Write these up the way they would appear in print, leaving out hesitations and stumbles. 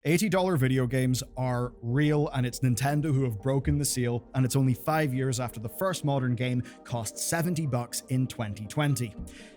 $80 video games are real, and it's Nintendo who have broken the seal, and it's only 5 years after the first modern game cost $70 in 2020.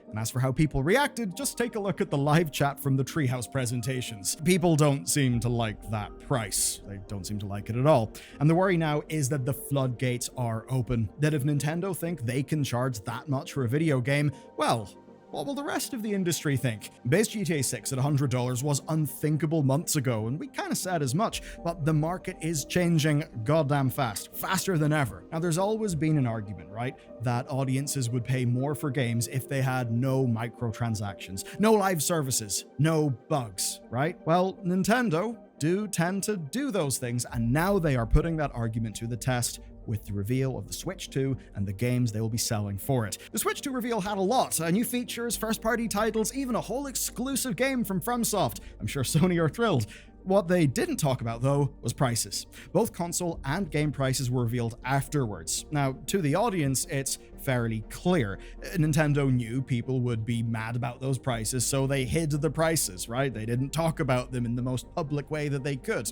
And as for how people reacted, just take a look at the live chat from the Treehouse presentations. People don't seem to like that price. They don't seem to like it at all. And the worry now is that the floodgates are open. That if Nintendo think they can charge that much for a video game, well, what will the rest of the industry think? Base GTA 6 at $100 was unthinkable months ago, and we kind of said as much, but the market is changing goddamn fast, faster than ever. Now, there's always been an argument, right, that audiences would pay more for games if they had no microtransactions, no live services, no bugs, right? Well, Nintendo do tend to do those things, and now they are putting that argument to the test with the reveal of the Switch 2 and the games they will be selling for it. The Switch 2 reveal had a lot, new features, first-party titles, even a whole exclusive game from FromSoft. I'm sure Sony are thrilled. What they didn't talk about, though, was prices. Both console and game prices were revealed afterwards. Now, to the audience, it's fairly clear. Nintendo knew people would be mad about those prices, so they hid the prices, right? They didn't talk about them in the most public way that they could.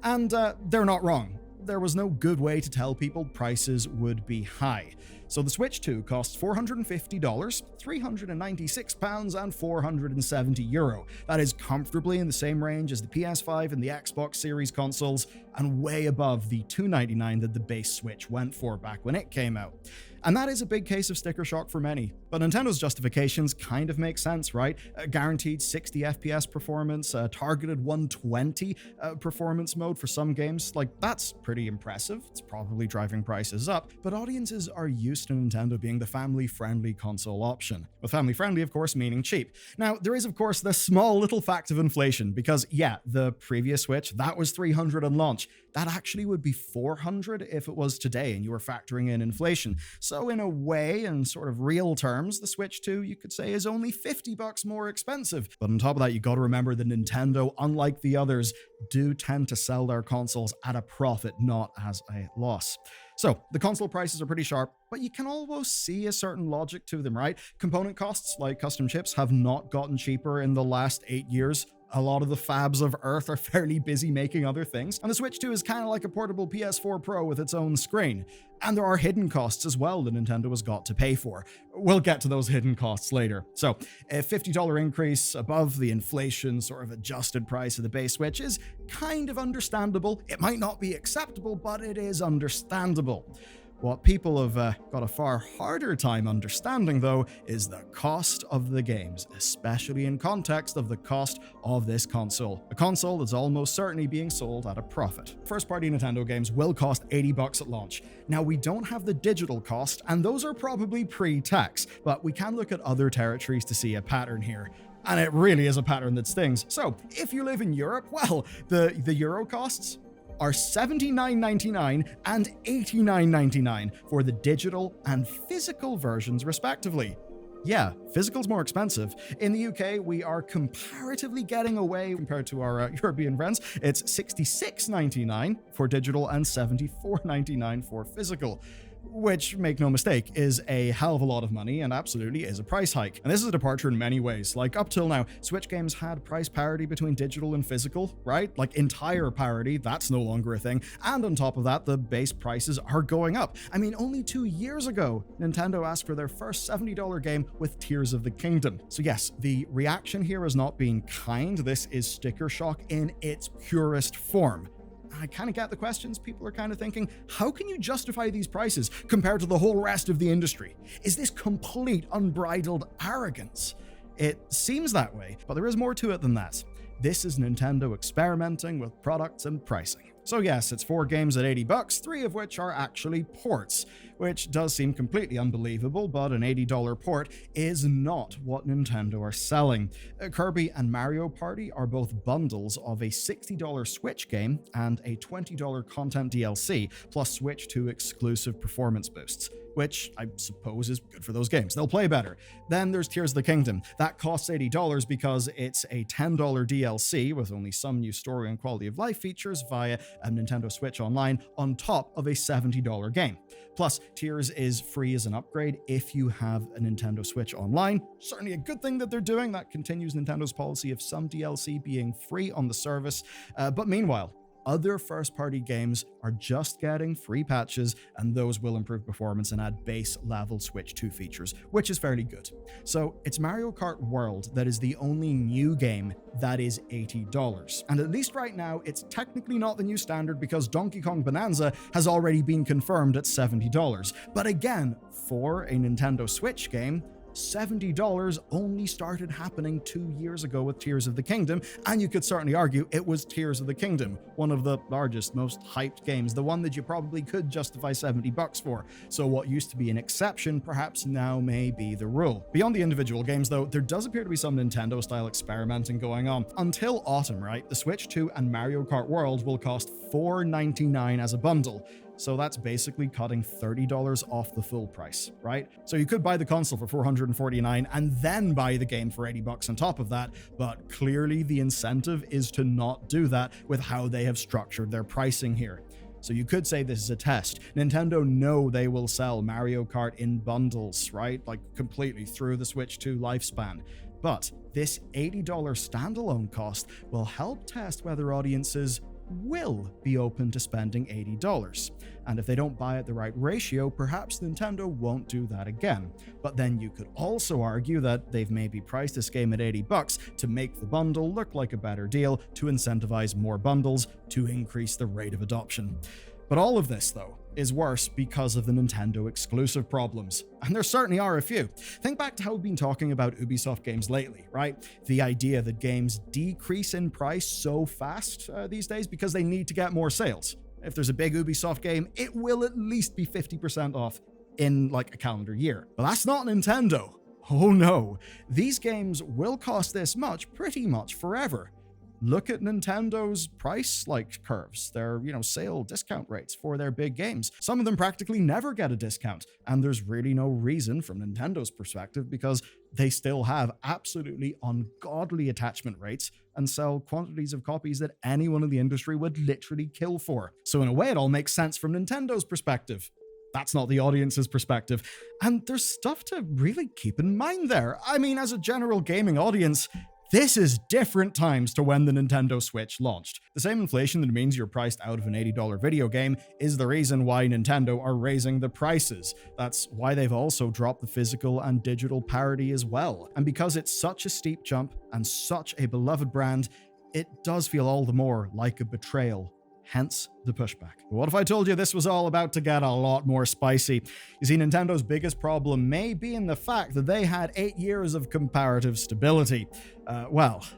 And they're not wrong. There was no good way to tell people prices would be high. So the Switch 2 costs $450, £396, and €470. That is comfortably in the same range as the PS5 and the Xbox Series consoles, and way above the $299 that the base Switch went for back when it came out. And that is a big case of sticker shock for many. But Nintendo's justifications kind of make sense, right? Guaranteed 60 FPS performance, targeted 120 performance mode for some games. Like, that's pretty impressive. It's probably driving prices up, but audiences are used to Nintendo being the family-friendly console option. With family-friendly, of course, meaning cheap. Now, there is, of course, the small little fact of inflation, because, yeah, the previous Switch, that was $300 on launch. That actually would be $400 if it was today and you were factoring in inflation. So in a way, in sort of real terms, the Switch 2, you could say, is only $50 more expensive. But on top of that, you got to remember that Nintendo, unlike the others, do tend to sell their consoles at a profit, not as a loss. So the console prices are pretty sharp, but you can almost see a certain logic to them, right? Component costs, like custom chips, have not gotten cheaper in the last 8 years. A lot of the fabs of Earth are fairly busy making other things, and the Switch 2 is kind of like a portable PS4 Pro with its own screen. And there are hidden costs as well that Nintendo has got to pay for. We'll get to those hidden costs later. So, a $50 increase above the inflation sort of adjusted price of the base Switch is kind of understandable. It might not be acceptable, but it is understandable. What people have got a far harder time understanding, though, is the cost of the games, especially in context of the cost of this console. A console that's almost certainly being sold at a profit. First-party Nintendo games will cost $80 at launch. Now, we don't have the digital cost, and those are probably pre-tax, but we can look at other territories to see a pattern here. And it really is a pattern that stings. So, if you live in Europe, well, the Euro costs are $79.99 and $89.99 for the digital and physical versions, respectively. Yeah, physical's more expensive. In the UK, we are comparatively getting away compared to our European friends. It's $66.99 for digital and $74.99 for physical, which, make no mistake, is a hell of a lot of money and absolutely is a price hike. And this is a departure in many ways. Like, up till now, Switch games had price parity between digital and physical, right? Like, entire parity, that's no longer a thing. And on top of that, the base prices are going up. I mean, only 2 years ago, Nintendo asked for their first $70 game with Tears of the Kingdom. So yes, the reaction here has not been kind. This is sticker shock in its purest form. I kind of get the questions. People are kind of thinking, how can you justify these prices compared to the whole rest of the industry? Is this complete unbridled arrogance? It seems that way, but there is more to it than that. This is Nintendo experimenting with products and pricing. So yes, it's 4 games at $80, 3 of which are actually ports, which does seem completely unbelievable, but an $80 port is not what Nintendo are selling. Kirby and Mario Party are both bundles of a $60 Switch game and a $20 content DLC, plus Switch 2 exclusive performance boosts, which I suppose is good for those games. They'll play better. Then there's Tears of the Kingdom. That costs $80 because it's a $10 DLC with only some new story and quality of life features via Nintendo Switch Online on top of a $70 game. Plus, Tears is free as an upgrade if you have a Nintendo Switch Online. Certainly a good thing that they're doing. That continues Nintendo's policy of some DLC being free on the service. But meanwhile, other first-party games are just getting free patches, and those will improve performance and add base-level Switch 2 features, which is fairly good. So it's Mario Kart World that is the only new game that is $80. And at least right now, it's technically not the new standard because Donkey Kong Bonanza has already been confirmed at $70. But again, for a Nintendo Switch game, $70 only started happening 2 years ago with Tears of the Kingdom, and you could certainly argue it was Tears of the Kingdom, one of the largest, most hyped games, the one that you probably could justify $70 for. So what used to be an exception perhaps now may be the rule. Beyond the individual games though, there does appear to be some Nintendo-style experimenting going on. Until autumn, right, the Switch 2 and Mario Kart World will cost $4.99 as a bundle. So that's basically cutting $30 off the full price, right? So you could buy the console for $449 and then buy the game for $80 on top of that, but clearly the incentive is to not do that with how they have structured their pricing here. So you could say this is a test. Nintendo know they will sell Mario Kart in bundles, right? Like completely through the Switch 2 lifespan. But this $80 standalone cost will help test whether audiences will be open to spending $80. And if they don't buy at the right ratio, perhaps Nintendo won't do that again. But then you could also argue that they've maybe priced this game at $80 to make the bundle look like a better deal, to incentivize more bundles, to increase the rate of adoption. But all of this, though, is worse because of the Nintendo exclusive problems. And there certainly are a few. Think back to how we've been talking about Ubisoft games lately, right? The idea that games decrease in price so fast these days because they need to get more sales. If there's a big Ubisoft game, it will at least be 50% off in like a calendar year. But that's not Nintendo. Oh no. These games will cost this much pretty much forever. Look at Nintendo's price curves, their, sale discount rates for their big games. Some of them practically never get a discount, and there's really no reason from Nintendo's perspective because they still have absolutely ungodly attachment rates and sell quantities of copies that anyone in the industry would literally kill for. So in a way, it all makes sense from Nintendo's perspective. That's not the audience's perspective. And there's stuff to really keep in mind there. I mean, as a general gaming audience, this is different times to when the Nintendo Switch launched. The same inflation that means you're priced out of an $80 video game is the reason why Nintendo are raising the prices. That's why they've also dropped the physical and digital parity as well. And because it's such a steep jump and such a beloved brand, it does feel all the more like a betrayal. Hence the pushback. But what if I told you this was all about to get a lot more spicy? You see, Nintendo's biggest problem may be in the fact that they had 8 years of comparative stability.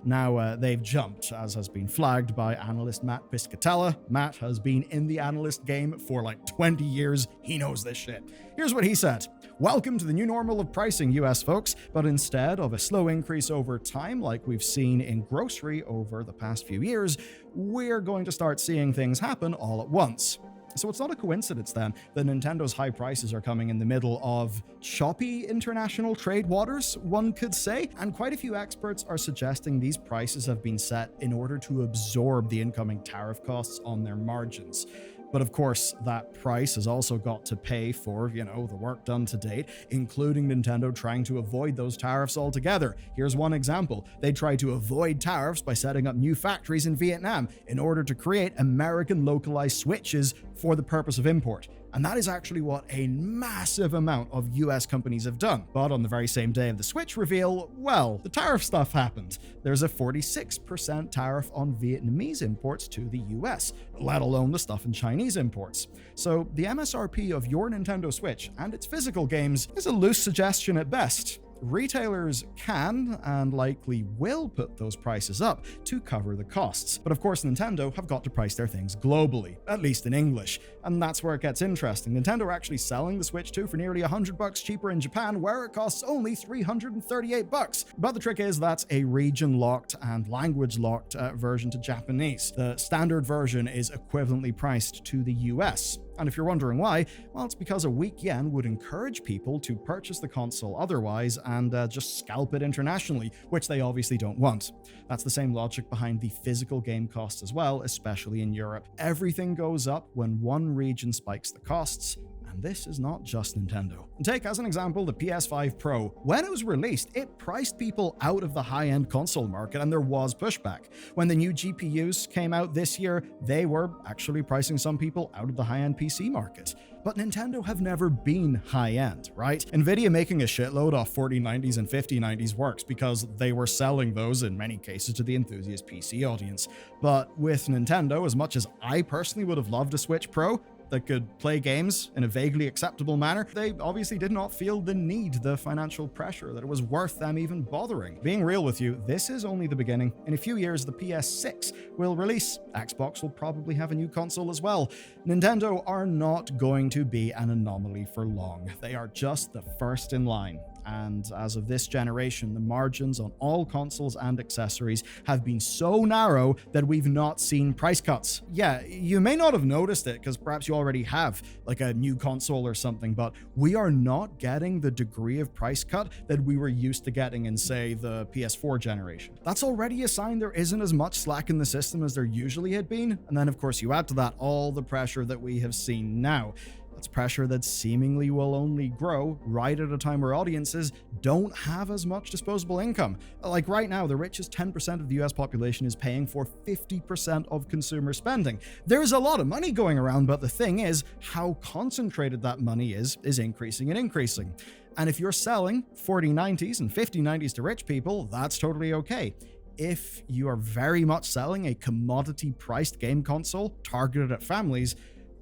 Now they've jumped, as has been flagged by analyst Matt Piscatella. Matt has been in the analyst game for like 20 years. He knows this shit. Here's what he said. Welcome to the new normal of pricing, US folks, but instead of a slow increase over time like we've seen in grocery over the past few years, we're going to start seeing things happen all at once. So it's not a coincidence then that Nintendo's high prices are coming in the middle of choppy international trade waters, one could say, and quite a few experts are suggesting these prices have been set in order to absorb the incoming tariff costs on their margins. But of course, that price has also got to pay for, the work done to date, including Nintendo trying to avoid those tariffs altogether. Here's one example. They tried to avoid tariffs by setting up new factories in Vietnam in order to create American localized Switches for the purpose of import. And that is actually what a massive amount of US companies have done. But on the very same day of the Switch reveal, well, the tariff stuff happened. There's a 46% tariff on Vietnamese imports to the US, let alone the stuff in Chinese imports. So the MSRP of your Nintendo Switch and its physical games is a loose suggestion at best. Retailers can and likely will put those prices up to cover the costs. But of course, Nintendo have got to price their things globally, at least in English. And that's where it gets interesting. Nintendo are actually selling the Switch 2 for nearly $100 cheaper in Japan, where it costs only $338. But the trick is that's a region-locked and language-locked version to Japanese. The standard version is equivalently priced to the US. And if you're wondering why, well, it's because a weak yen would encourage people to purchase the console otherwise and just scalp it internationally, which they obviously don't want. That's the same logic behind the physical game costs as well, especially in Europe. Everything goes up when one region spikes the costs. And this is not just Nintendo. Take as an example the PS5 Pro. When it was released, it priced people out of the high-end console market, and there was pushback. When the new GPUs came out this year, they were actually pricing some people out of the high-end PC market. But Nintendo have never been high-end, right? Nvidia making a shitload off 4090s and 5090s works because they were selling those in many cases to the enthusiast PC audience. But with Nintendo, as much as I personally would have loved a Switch Pro that could play games in a vaguely acceptable manner, they obviously did not feel the need, the financial pressure, that it was worth them even bothering. Being real with you, this is only the beginning. In a few years, the PS6 will release. Xbox will probably have a new console as well. Nintendo are not going to be an anomaly for long. They are just the first in line. And as of this generation, the margins on all consoles and accessories have been so narrow that we've not seen price cuts. Yeah, you may not have noticed it because perhaps you already have like a new console or something, but we are not getting the degree of price cut that we were used to getting in, say, the PS4 generation. That's already a sign there isn't as much slack in the system as there usually had been. And then, of course, you add to that all the pressure that we have seen now. That's pressure that seemingly will only grow right at a time where audiences don't have as much disposable income. Like right now, the richest 10% of the US population is paying for 50% of consumer spending. There's a lot of money going around, but the thing is, how concentrated that money is increasing and increasing. And if you're selling 4090s and 5090s to rich people, that's totally okay. If you are very much selling a commodity-priced game console targeted at families,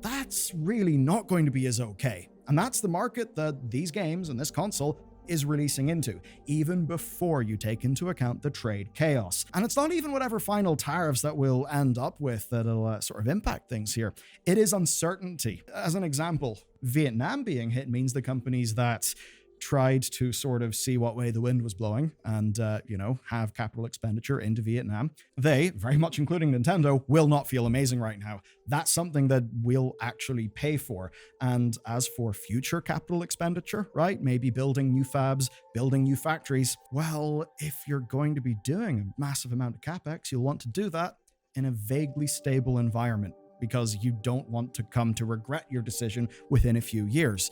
that's really not going to be as okay. And that's the market that these games and this console is releasing into, even before you take into account the trade chaos. And it's not even whatever final tariffs that we'll end up with that'll sort of impact things here. It is uncertainty. As an example, Vietnam being hit means the companies that tried to sort of see what way the wind was blowing and, have capital expenditure into Vietnam, they, very much including Nintendo, will not feel amazing right now. That's something that we'll actually pay for. And as for future capital expenditure, right, maybe building new fabs, building new factories, well, if you're going to be doing a massive amount of capex, you'll want to do that in a vaguely stable environment because you don't want to come to regret your decision within a few years.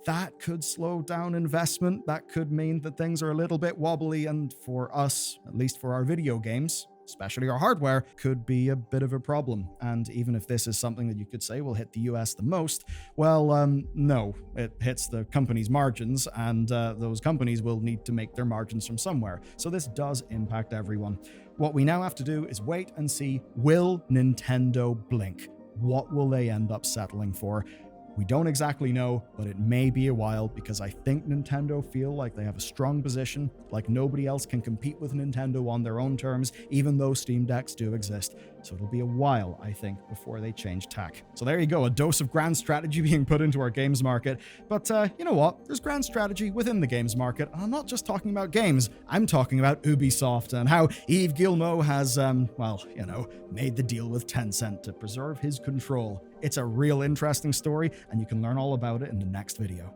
That could slow down investment. That could mean that things are a little bit wobbly, and for us, at least for our video games, especially our hardware, could be a bit of a problem. And even if this is something that you could say will hit the US the most, well, no, it hits the company's margins, and those companies will need to make their margins from somewhere. So this does impact everyone. What we now have to do is wait and see, will Nintendo blink? What will they end up settling for? We don't exactly know, but it may be a while because I think Nintendo feel like they have a strong position, like nobody else can compete with Nintendo on their own terms, even though Steam Decks do exist. So it'll be a while, I think, before they change tack. So there you go, a dose of grand strategy being put into our games market. But you know what? There's grand strategy within the games market, and I'm not just talking about games. I'm talking about Ubisoft and how Yves Guillemot has, made the deal with Tencent to preserve his control. It's a real interesting story, and you can learn all about it in the next video.